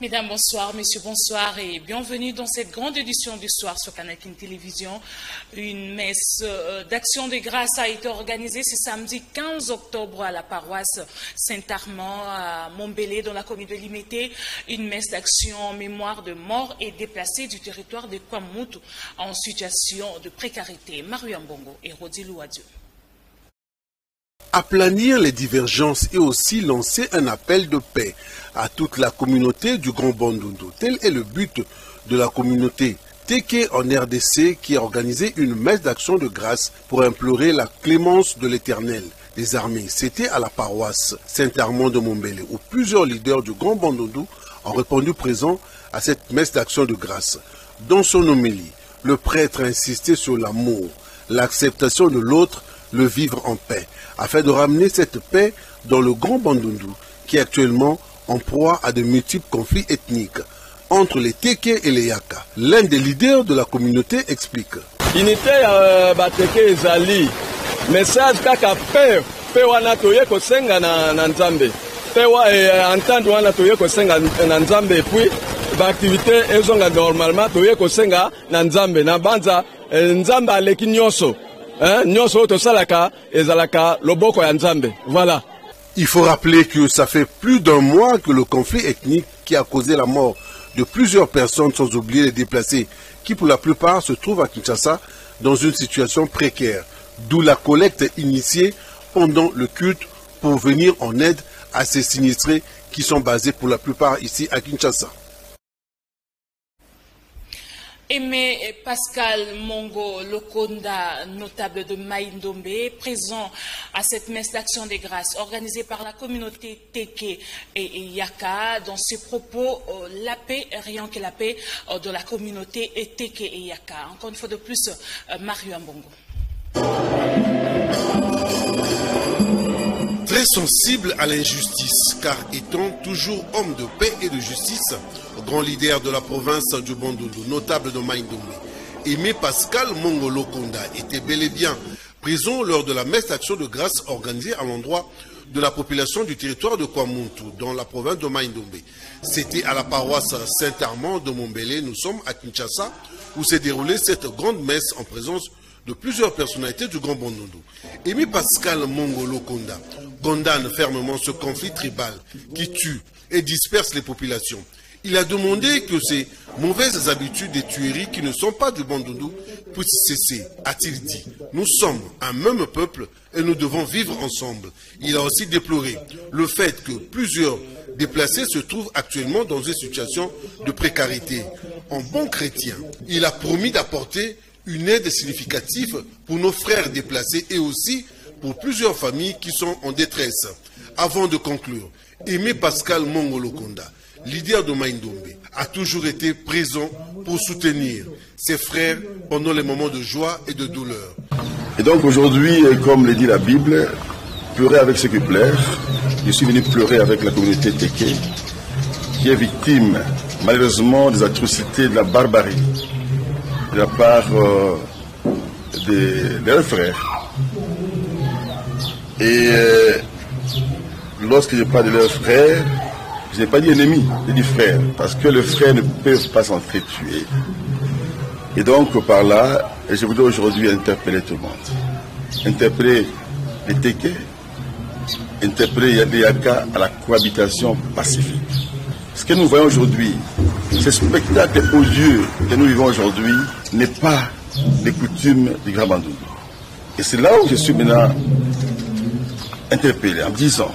Mesdames, bonsoir, messieurs, bonsoir et bienvenue dans cette grande édition du soir sur Canal King Télévision. Une messe d'action de grâce a été organisée ce samedi 15 octobre à la paroisse Saint-Armand à Montbelé dans la commune de Limete. Une messe d'action en mémoire de morts et déplacés du territoire de Kwamoutou en situation de précarité. Mario Mbongo et Rodi Louadio. Aplanir les divergences et aussi lancer un appel de paix à toute la communauté du Grand Bandundu. Tel est le but de la communauté Teke en RDC qui a organisé une messe d'action de grâce pour implorer la clémence de l'Éternel des armées. C'était à la paroisse Saint-Armand de Montbelé où plusieurs leaders du Grand Bandundu ont répondu présents à cette messe d'action de grâce. Dans son homélie, le prêtre a insisté sur l'amour, l'acceptation de l'autre, le vivre en paix, afin de ramener cette paix dans le Grand Bandundu qui est actuellement en proie à de multiples conflits ethniques entre les Teke et les Yaka. L'un des leaders de la communauté explique. Unité Bateke ezali message kaka paix wana toye kosenga na Nzambe. Paix entendre wana toye kosenga na Nzambe et puis l'activité ezonga normalement toye kosenga na Nzambe na banza Nzambe aleki nyonso. Voilà. Il faut rappeler que ça fait plus d'un mois que le conflit ethnique qui a causé la mort de plusieurs personnes, sans oublier les déplacés, qui pour la plupart se trouvent à Kinshasa dans une situation précaire. D'où la collecte initiée pendant le culte pour venir en aide à ces sinistrés qui sont basés pour la plupart ici à Kinshasa. Aimé Pascal Mongo Lokonda, notable de Maïndombe, présent à cette messe d'action des grâces organisée par la communauté Teke et Yaka. Dans ses propos, la paix, rien que la paix de la communauté Teke et Yaka. Encore une fois de plus, Mario Mbongo. Très sensible à l'injustice, car étant toujours homme de paix et de justice, grand leader de la province du Bandundu, notable de Maïndombe, Aimé Pascal Mongo Lokonda était bel et bien présent lors de la messe d'action de grâce organisée à l'endroit de la population du territoire de Kwamoutou, dans la province de Maïndombe. C'était à la paroisse Saint-Armand de Montbelé, nous sommes à Kinshasa, où s'est déroulée cette grande messe en présence de plusieurs personnalités du Grand Bandundu. Aimé Pascal Mongo Lokonda condamne fermement ce conflit tribal qui tue et disperse les populations. Il a demandé que ces mauvaises habitudes et tueries qui ne sont pas du Bandundu puissent cesser, a-t-il dit. Nous sommes un même peuple et nous devons vivre ensemble. Il a aussi déploré le fait que plusieurs déplacés se trouvent actuellement dans une situation de précarité. En bon chrétien, il a promis d'apporter une aide significative pour nos frères déplacés et aussi pour plusieurs familles qui sont en détresse. Avant de conclure, Aimé Pascal Mongo Lokonda, leader de Maïndombe, a toujours été présent pour soutenir ses frères pendant les moments de joie et de douleur. Et donc aujourd'hui, comme le dit la Bible, pleurer avec ceux qui pleurent. Je suis venu pleurer avec la communauté Teke, qui est victime malheureusement des atrocités, de la barbarie de la part de leurs frères. Et lorsque je parle de leurs frères, je n'ai pas dit ennemis, j'ai dit frères, parce que les frères ne peuvent pas s'entretuer. Et donc par là, je voudrais aujourd'hui interpeller tout le monde. Interpeller les Teke, interpeller les Yaka à la cohabitation pacifique. Ce que nous voyons aujourd'hui, ce spectacle odieux que nous vivons aujourd'hui n'est pas les coutumes du Grand Bandundu. Et c'est là où je suis maintenant interpellé en me disant,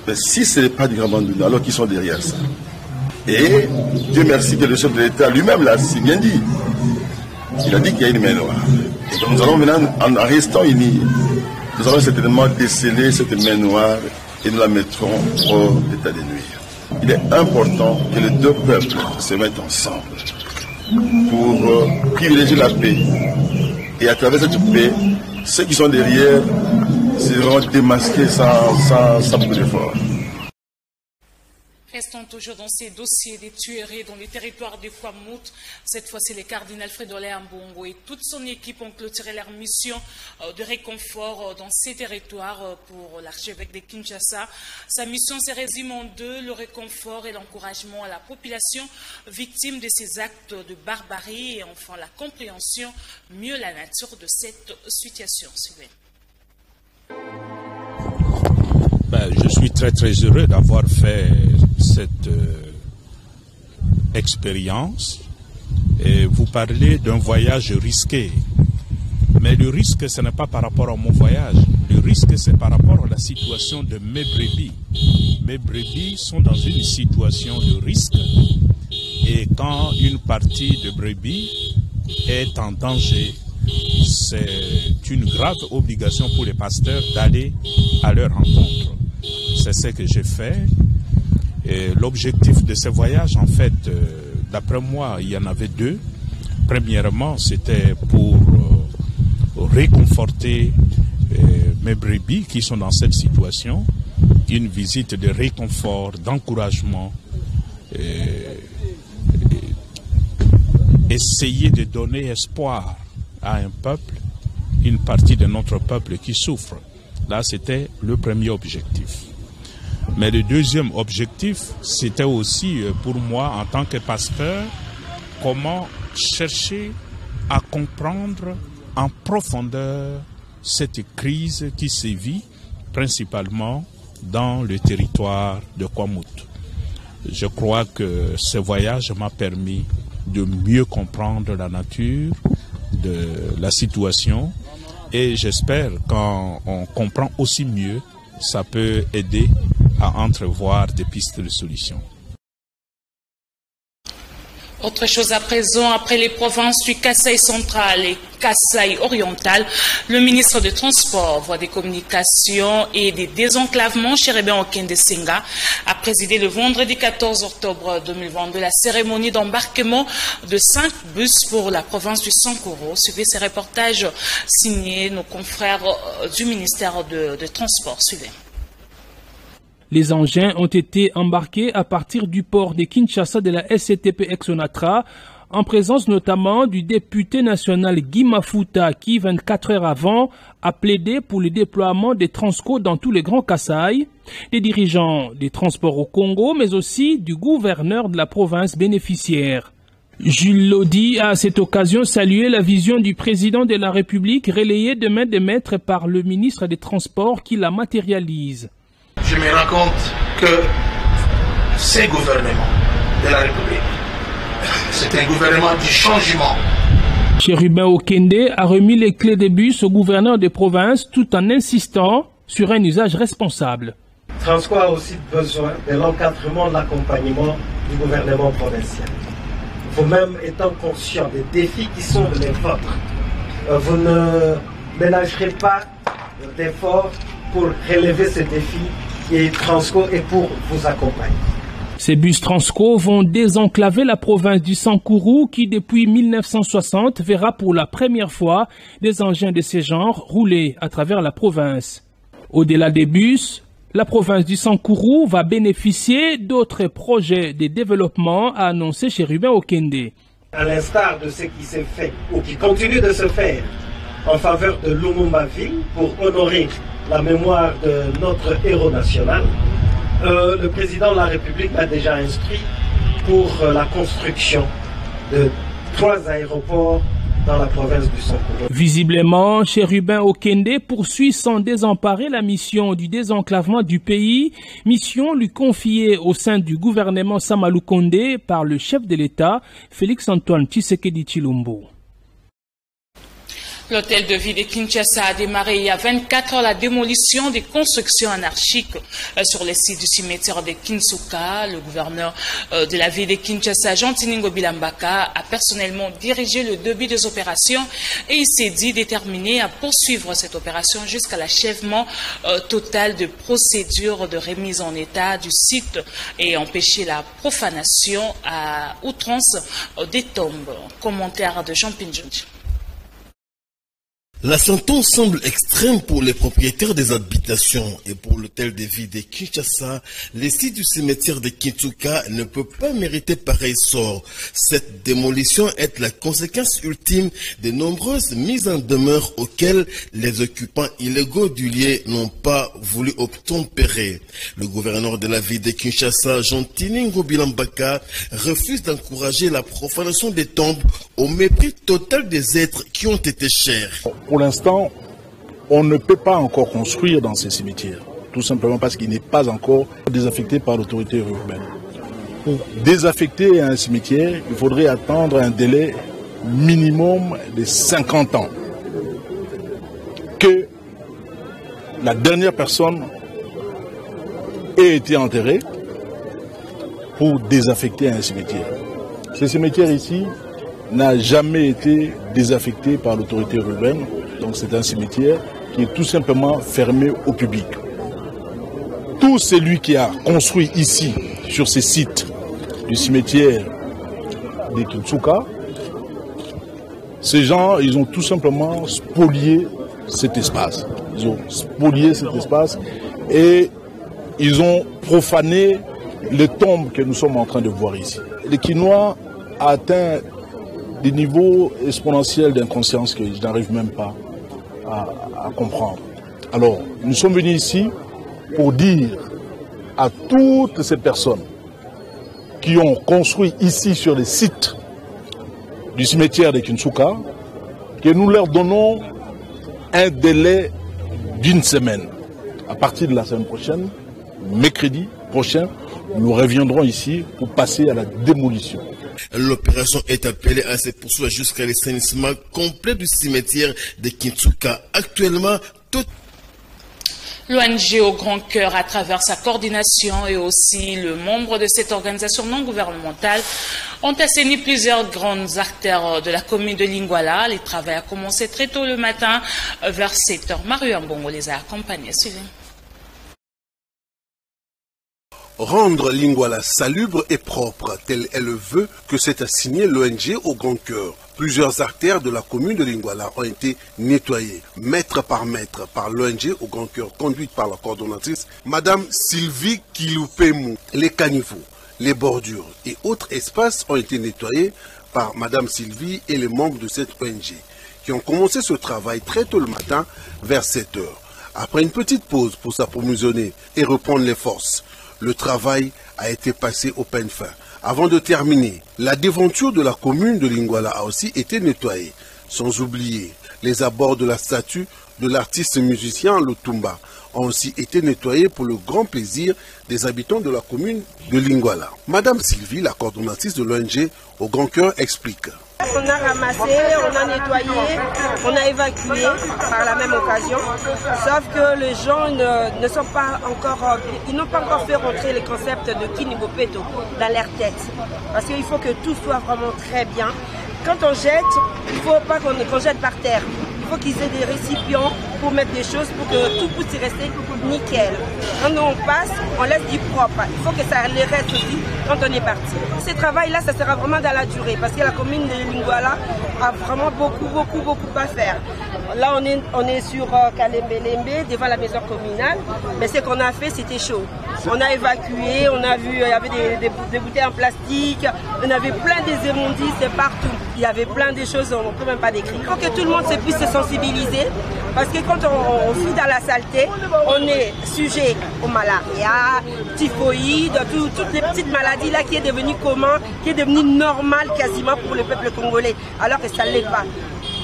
mais si ce n'est pas du Grand Bandundu, alors qu'ils sont derrière ça. Et Dieu merci que le chef de l'État lui-même l'a si bien dit. Il a dit qu'il y a une main noire. Et donc nous allons maintenant, en restant unis, nous allons certainement déceler cette main noire et nous la mettrons hors d'état de nuire. Il est important que les deux peuples se mettent ensemble pour privilégier la paix. Et à travers cette paix, ceux qui sont derrière seront démasqués sans beaucoup d'efforts. Restons toujours dans ces dossiers des tueries dans les territoires du Kwamouth. Cette fois-ci, le cardinal Fridolin Ambongo et toute son équipe ont clôturé leur mission de réconfort dans ces territoires pour l'archevêque de Kinshasa. Sa mission se résume en deux, le réconfort et l'encouragement à la population victime de ces actes de barbarie et enfin la compréhension mieux la nature de cette situation. Suivez. Je suis très heureux d'avoir fait cette expérience. Et vous parlez d'un voyage risqué. Mais le risque, ce n'est pas par rapport à mon voyage. Le risque, c'est par rapport à la situation de mes brebis. Mes brebis sont dans une situation de risque. Et quand une partie de brebis est en danger, c'est une grave obligation pour les pasteurs d'aller à leur rencontre. C'est ce que j'ai fait. L'objectif de ce voyage, en fait, d'après moi, il y en avait deux. Premièrement, c'était pour réconforter mes brebis qui sont dans cette situation. Une visite de réconfort, d'encouragement. Essayer de donner espoir à un peuple, une partie de notre peuple qui souffre. Là, c'était le premier objectif. Mais le deuxième objectif, c'était aussi pour moi, en tant que pasteur, comment chercher à comprendre en profondeur cette crise qui sévit principalement dans le territoire de Kwamouth. Je crois que ce voyage m'a permis de mieux comprendre la nature de la situation et j'espère quand on comprend aussi mieux, ça peut aider à entrevoir des pistes de solutions. Autre chose à présent, après les provinces du Kasaï central et Kasaï oriental, le ministre des Transports, Voies des Communications et des Désenclavements, Cherubin Okende Senga, a présidé le vendredi 14 octobre 2022 la cérémonie d'embarquement de 5 bus pour la province du Sankuru. Suivez ces reportages signés nos confrères du ministère de Transport. Suivez. Les engins ont été embarqués à partir du port de Kinshasa de la SCTP Ex-Onatra, en présence notamment du député national Guy Mafuta qui, 24 heures avant, a plaidé pour le déploiement des Transco dans tous les grands Kasaï, des dirigeants des transports au Congo, mais aussi du gouverneur de la province bénéficiaire. Jules Lodi a à cette occasion salué la vision du président de la République relayée de main de maître par le ministre des Transports qui la matérialise. Je me rends compte que ce gouvernement de la République, c'est un gouvernement du changement. Cherubin Okende a remis les clés des bus au gouverneur des provinces tout en insistant sur un usage responsable. Transco a aussi besoin de l'encadrement, de l'accompagnement du gouvernement provincial. Vous-même étant conscient des défis qui sont les vôtres, vous ne ménagerez pas d'efforts pour relever ces défis et Transco est pour vous accompagner. Ces bus Transco vont désenclaver la province du Sankuru qui, depuis 1960, verra pour la première fois des engins de ce genre rouler à travers la province. Au-delà des bus, la province du Sankuru va bénéficier d'autres projets de développement, a annoncé Cherubin Okende. À l'instar de ce qui s'est fait ou qui continue de se faire en faveur de Lumumba-Ville pour honorer la mémoire de notre héros national, le président de la République m'a déjà inscrit pour la construction de 3 aéroports dans la province du Sankuru. Visiblement, Cherubin Okende poursuit sans désemparer la mission du désenclavement du pays, mission lui confiée au sein du gouvernement Sama Lukonde par le chef de l'État, Félix-Antoine Tshisekedi Tshilombo. L'hôtel de ville de Kinshasa a démarré il y a 24 heures la démolition des constructions anarchiques sur les sites du cimetière de Kinsuka. Le gouverneur de la ville de Kinshasa, Jean Tiningo Bilambaka, a personnellement dirigé le début des opérations et il s'est dit déterminé à poursuivre cette opération jusqu'à l'achèvement total de procédures de remise en état du site et empêcher la profanation à outrance des tombes. Commentaire de Jean Pinjonji. La sentence semble extrême pour les propriétaires des habitations et pour l'hôtel de ville de Kinshasa. Les sites du cimetière de Kintsuka ne peut pas mériter pareil sort. Cette démolition est la conséquence ultime de nombreuses mises en demeure auxquelles les occupants illégaux du lieu n'ont pas voulu obtempérer. Le gouverneur de la ville de Kinshasa, Jean Tiningo Bilambaka, refuse d'encourager la profanation des tombes au mépris total des êtres qui ont été chers. Pour l'instant, on ne peut pas encore construire dans ces cimetières, tout simplement parce qu'il n'est pas encore désaffecté par l'autorité urbaine. Pour désaffecter un cimetière, il faudrait attendre un délai minimum de 50 ans. Que la dernière personne ait été enterrée pour désaffecter un cimetière. Ce cimetière ici n'a jamais été désaffecté par l'autorité urbaine. Donc c'est un cimetière qui est tout simplement fermé au public. Tout celui qui a construit ici, sur ces sites du cimetière de Kintsuka, ces gens, ils ont tout simplement spolié cet espace. Ils ont spolié cet espace et ils ont profané les tombes que nous sommes en train de voir ici. Le Kinois a atteint des niveaux exponentiels d'inconscience que je n'arrive même pas à comprendre. Alors, nous sommes venus ici pour dire à toutes ces personnes qui ont construit ici sur les sites du cimetière de Kintsuka que nous leur donnons un délai d'une semaine. À partir de la semaine prochaine, mercredi prochain, nous reviendrons ici pour passer à la démolition. L'opération est appelée à se poursuivre jusqu'à l'assainissement complet du cimetière de Kintsuka. Actuellement, tout L'ONG au Grand Cœur, à travers sa coordination et aussi le membre de cette organisation non gouvernementale, ont assaini plusieurs grandes artères de la commune de Lingwala. Les travaux ont commencé très tôt le matin, vers 7 h. Mario Ambongo les a accompagnés. Suivez. Rendre Lingwala salubre et propre, tel est le vœu que s'est assigné l'ONG au Grand Cœur. Plusieurs artères de la commune de Lingwala ont été nettoyées, mètre, par l'ONG au Grand Cœur, conduite par la coordonnatrice, Madame Sylvie Kiloupemou. Les caniveaux, les bordures et autres espaces ont été nettoyés par Madame Sylvie et les membres de cette ONG, qui ont commencé ce travail très tôt le matin, vers 7 h. Après une petite pause pour s'approvisionner et reprendre les forces, le travail a été passé au peigne fin. Avant de terminer, la devanture de la commune de Lingwala a aussi été nettoyée, sans oublier les abords de la statue de l'artiste musicien Lutumba ont aussi été nettoyés pour le grand plaisir des habitants de la commune de Lingwala. Madame Sylvie, la coordonnatrice de l'ONG au Grand Cœur, explique. On a ramassé, on a nettoyé, on a évacué par la même occasion, sauf que les gens ne sont pas encore, ils n'ont pas encore fait rentrer le concept de Kinigopeto dans leur tête, parce qu'il faut que tout soit vraiment très bien. Quand on jette, il ne faut pas qu'on jette par terre. Il faut qu'ils aient des récipients pour mettre des choses pour que tout puisse rester nickel. Quand on passe, on laisse du propre. Il faut que ça les reste aussi quand on est parti. Ce travail-là, ça sera vraiment dans la durée parce que la commune de Lingwala a vraiment beaucoup à faire. Là, on est sur Kalembe-Lembe, devant la maison communale. Mais ce qu'on a fait, c'était chaud. On a évacué, on a vu, il y avait des bouteilles en plastique, on avait plein des immondices partout. Il y avait plein de choses, on ne peut même pas décrire. Il faut que tout le monde puisse se sensibiliser. Parce que quand on vit dans la saleté, on est sujet au malaria, typhoïde, toutes les petites maladies là qui est devenues commun, qui est devenu normal quasiment pour le peuple congolais, alors que ça ne l'est pas.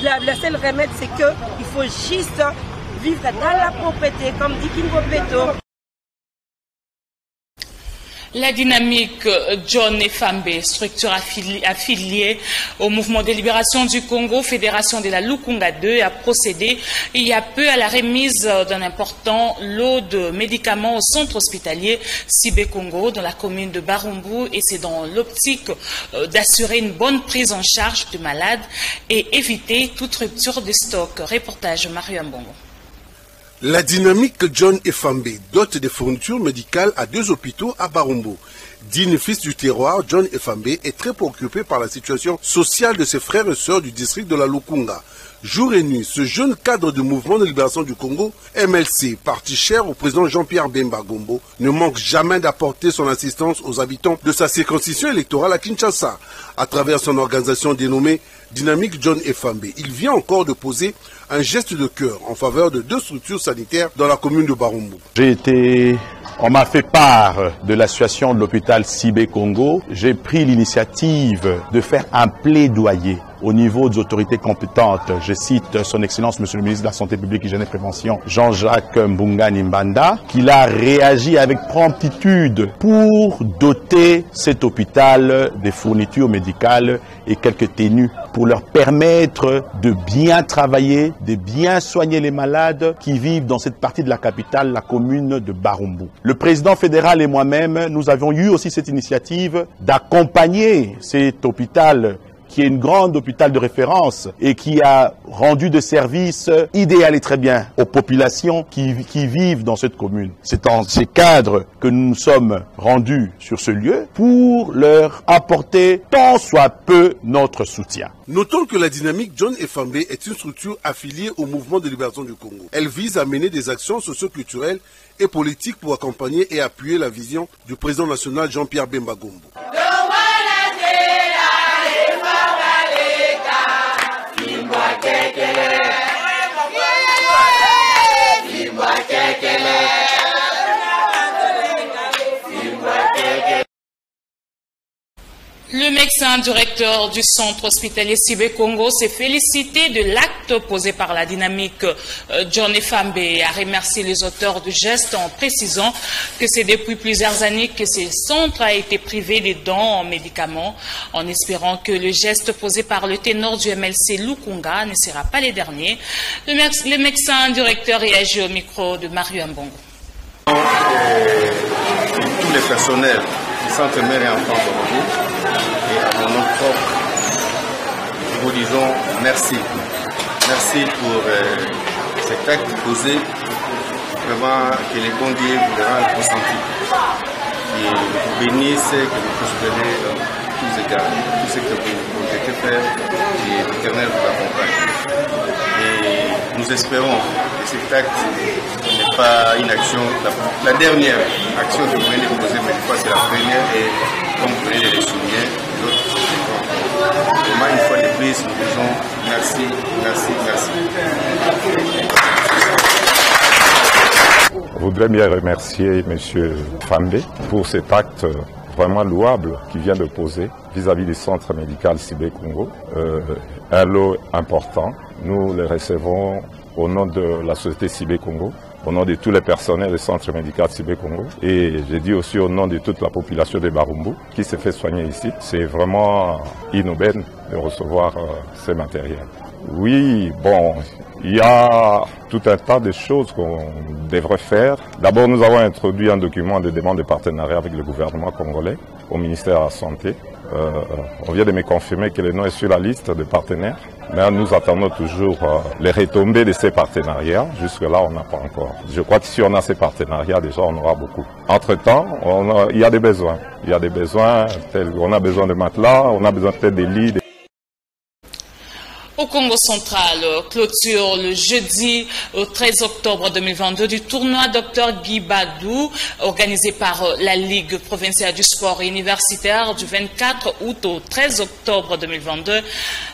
Le seul remède, c'est qu'il faut juste vivre dans la propreté, comme dit Kingo Peto. La dynamique John Efambe, structure affiliée au mouvement de libération du Congo, Fédération de la Lukunga 2, a procédé il y a peu à la remise d'un important lot de médicaments au centre hospitalier Sibé Congo dans la commune de Barumbu, et c'est dans l'optique d'assurer une bonne prise en charge du malade et éviter toute rupture de stock. Reportage Mario Mbongo. La dynamique John Efambe dote des fournitures médicales à 2 hôpitaux à Barumbu. Digne fils du terroir, John Efambe est très préoccupé par la situation sociale de ses frères et sœurs du district de la Lukunga. Jour et nuit, ce jeune cadre du mouvement de libération du Congo, MLC, parti cher au président Jean-Pierre Bemba Gombo, ne manque jamais d'apporter son assistance aux habitants de sa circonscription électorale à Kinshasa, à travers son organisation dénommée Dynamique John Efambe. Il vient encore de poser un geste de cœur en faveur de 2 structures sanitaires dans la commune de Barumbu. On m'a fait part de la situation de l'hôpital Sibé Congo. J'ai pris l'initiative de faire un plaidoyer au niveau des autorités compétentes. Je cite son Excellence, Monsieur le ministre de la Santé publique, Hygiène et Prévention, Jean-Jacques Mbunga Nimbanda, qu'il a réagi avec promptitude pour doter cet hôpital des fournitures médicales et quelques tenues pour leur permettre de bien travailler, de bien soigner les malades qui vivent dans cette partie de la capitale, la commune de Barumbu. Le président fédéral et moi-même, nous avions eu aussi cette initiative d'accompagner cet hôpital qui est une grande hôpital de référence et qui a rendu des services idéaux et très bien aux populations qui vivent dans cette commune. C'est dans ces cadres que nous nous sommes rendus sur ce lieu pour leur apporter tant soit peu notre soutien. Notons que la Dynamique John Efambe est une structure affiliée au mouvement de libération du Congo. Elle vise à mener des actions socio-culturelles et politiques pour accompagner et appuyer la vision du président national Jean-Pierre Bemba Gombo. Le médecin directeur du centre hospitalier Sibé Congo s'est félicité de l'acte posé par la Dynamique John Efambe et a remercié les auteurs du geste en précisant que c'est depuis plusieurs années que ce centre a été privé des dons en médicaments, en espérant que le geste posé par le ténor du MLC Lukunga ne sera pas le dernier. Le médecin directeur réagit au micro de Mario Mbongo. Tous les personnels du centre mère et enfants de Congo, et à mon nom propre, nous vous disons merci. Merci pour cet acte posé, vraiment que les bons dieux vous le rendent consenti. Et vous bénissent, que vous prospérez dans tous égards, tout ce que vous devez faire, et l'Éternel vous accompagne. Et nous espérons que cet acte n'est pas une action, la dernière action que vous venez de poser, mais une fois c'est la première, et comme vous venez de le souligner, l'autre c'est vraiment une fois de plus, nous disons merci, merci, merci. Je voudrais bien remercier M. Fambe pour cet acte vraiment louable qu'il vient de poser vis-à-vis du centre médical Sibé Congo. Un lot important, nous le recevons au nom de la société Sibé Congo, au nom de tous les personnels du centre médical Sibé Congo, et je dis aussi au nom de toute la population de Barumbu qui se fait soigner ici. C'est vraiment inaubaine de recevoir ces matériels. Oui, bon, il y a tout un tas de choses qu'on devrait faire. D'abord, nous avons introduit un document de demande de partenariat avec le gouvernement congolais au ministère de la Santé. On vient de me confirmer que le nom est sur la liste des partenaires, mais nous attendons toujours les retombées de ces partenariats. Jusque-là, on n'a pas encore. Je crois que si on a ces partenariats, déjà, on aura beaucoup. Entre-temps, il y a des besoins. Il y a des besoins, on a besoin de matelas, on a besoin peut-être des lits. Au Congo central, clôture le jeudi 13 octobre 2022 du tournoi Dr Guy Badou, organisé par la Ligue provinciale du sport universitaire du 24 août au 13 octobre 2022.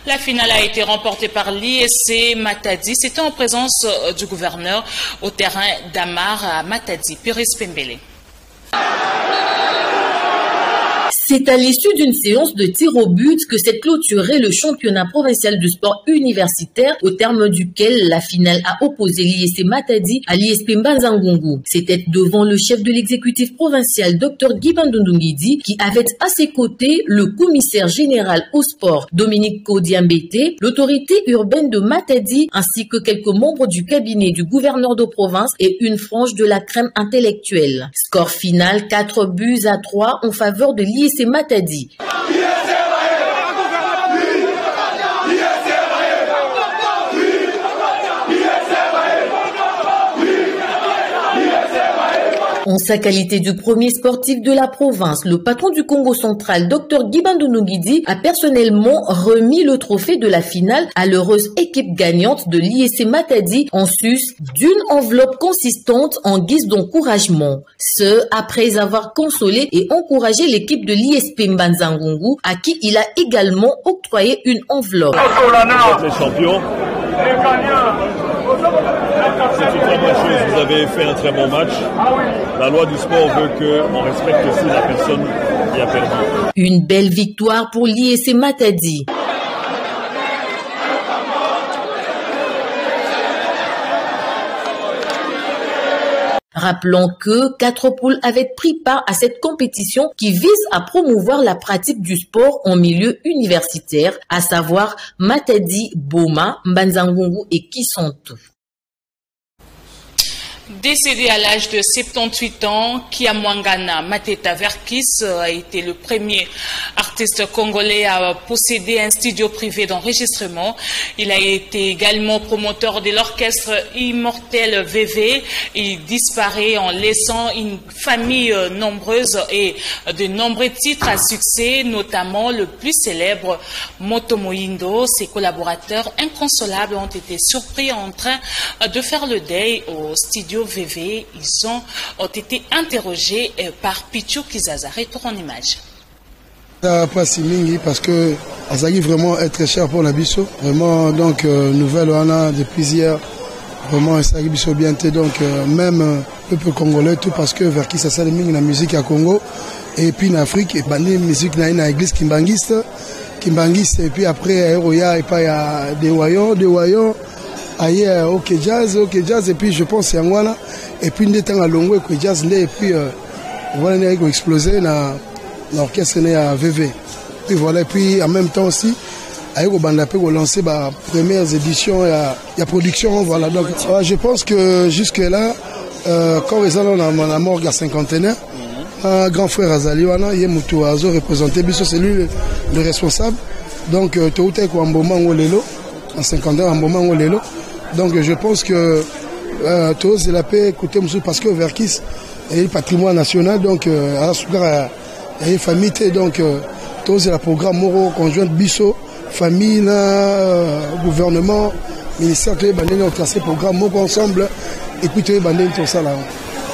La finale a été remportée par l'ISC Matadi. C'était en présence du gouverneur au terrain d'Amar à Matadi. Piris Pembele. C'est à l'issue d'une séance de tir au but que s'est clôturé le championnat provincial du sport universitaire, au terme duquel la finale a opposé l'ISC Matadi à l'ISP Mbanza-Ngongo. C'était devant le chef de l'exécutif provincial, Dr Guy Bandondongidi, qui avait à ses côtés le commissaire général au sport, Dominique Kodiambete, l'autorité urbaine de Matadi, ainsi que quelques membres du cabinet du gouverneur de province et une frange de la crème intellectuelle. Score final 4-3 en faveur de l'ISC Matadi. En sa qualité de premier sportif de la province, le patron du Congo central, Dr Guibandou Ngidi, a personnellement remis le trophée de la finale à l'heureuse équipe gagnante de l'ISC Matadi en sus d'une enveloppe consistante en guise d'encouragement. Ce, après avoir consolé et encouragé l'équipe de l'ISP Mbanza-Ngungu, à qui il a également octroyé une enveloppe. Vous êtes les champions. C'est une très bonne chose, vous avez fait un très bon match. La loi du sport veut qu'on respecte aussi la personne qui a perdu. Une belle victoire pour l'ISC Matadi. Rappelons que 4 poules avaient pris part à cette compétition qui vise à promouvoir la pratique du sport en milieu universitaire, à savoir Matadi, Boma, Mbanza-Ngungu et Kisantu. Décédé à l'âge de 78 ans, Kiamwangana Mateta Verkis a été le premier artiste congolais à posséder un studio privé d'enregistrement. Il a été également promoteur de l'orchestre Immortel VV. Il disparaît en laissant une famille nombreuse et de nombreux titres à succès, notamment le plus célèbre Moto Moindo. Ses collaborateurs inconsolables ont été surpris en train de faire le deuil au studio VV. Ils ont été interrogés par Pichu Kizaza. Retour en image. Pas si mingi parce que Azali vraiment est très cher pour la biso. Vraiment donc nouvelle on a depuis hier. Vraiment ça biso bien donc même peuple congolais tout parce que vers qui ça sert mingi la musique à Congo et puis en Afrique et bandi musique na une église kimbangiste et puis après Roya et pas il y a des voyants ailleurs OK jazz et puis je pense c'est Angola et puis des temps à Longo et jazz et puis voilà il a explosé l'orchestre né à VV puis voilà et puis en même temps aussi avec Bandapé on lancer ba premières éditions il y a production voilà donc je pense que jusque là quand ils ont la mort à cinquantenaire un grand frère Azali wana il est mutu azo représenté biso c'est lui le responsable donc tout est quoi un moment où lelo en cinquantenaire un moment où lelo donc je pense que tous c'est la paix écouter monsieur parce que Verkis est le patrimoine national donc à la et famille donc tous c'est le programme Moro conjoint biso famille gouvernement ministère de bandé ont tracé programme Moro ensemble et puis tu bandé tout ça là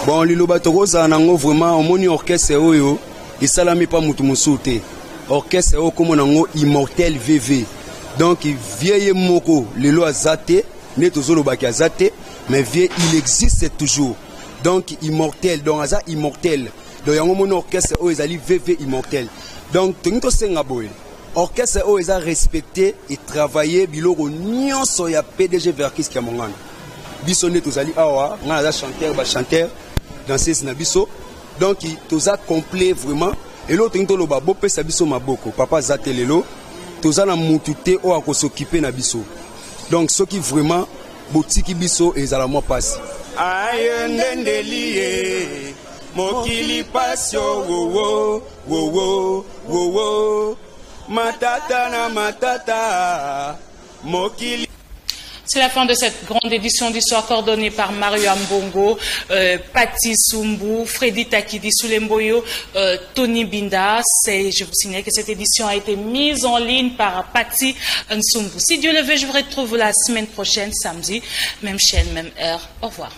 bon liloba tokoza nango vraiment omoni orchestre oyo isalami pa mutu musuté orchestre oyo comme nango Immortel VV donc vieille moko lelo azate ne tozoloba ki azate mais vieux il existe toujours donc Immortel donc aza Immortel donc yango mon orchestre oyo ezali VV Immortel donc tonito senga boy orchestre oyo eza respecté et travailler biloko nyonso ya PDG Verkis Kiamongana biso ne tozali awa nga aza chanteur danseuse na biso donc toza complet vraiment et l'autre tonito loba bo pesa biso maboko papa azate lelo toza na mutu te o ako s'occuper na biso donc ce qui vraiment botiki biso ezala mo passe ayendendelié mokili pasio wo wo wo matata na matata mokili. C'est la fin de cette grande édition d'histoire coordonnée par Mario Ambongo, Patti Sumbu, Freddy Takidi Soulemboyo, Tony Binda. Je vous signale que cette édition a été mise en ligne par Patti Nsumbu. Si Dieu le veut, je vous retrouve la semaine prochaine, samedi, même chaîne, même heure. Au revoir.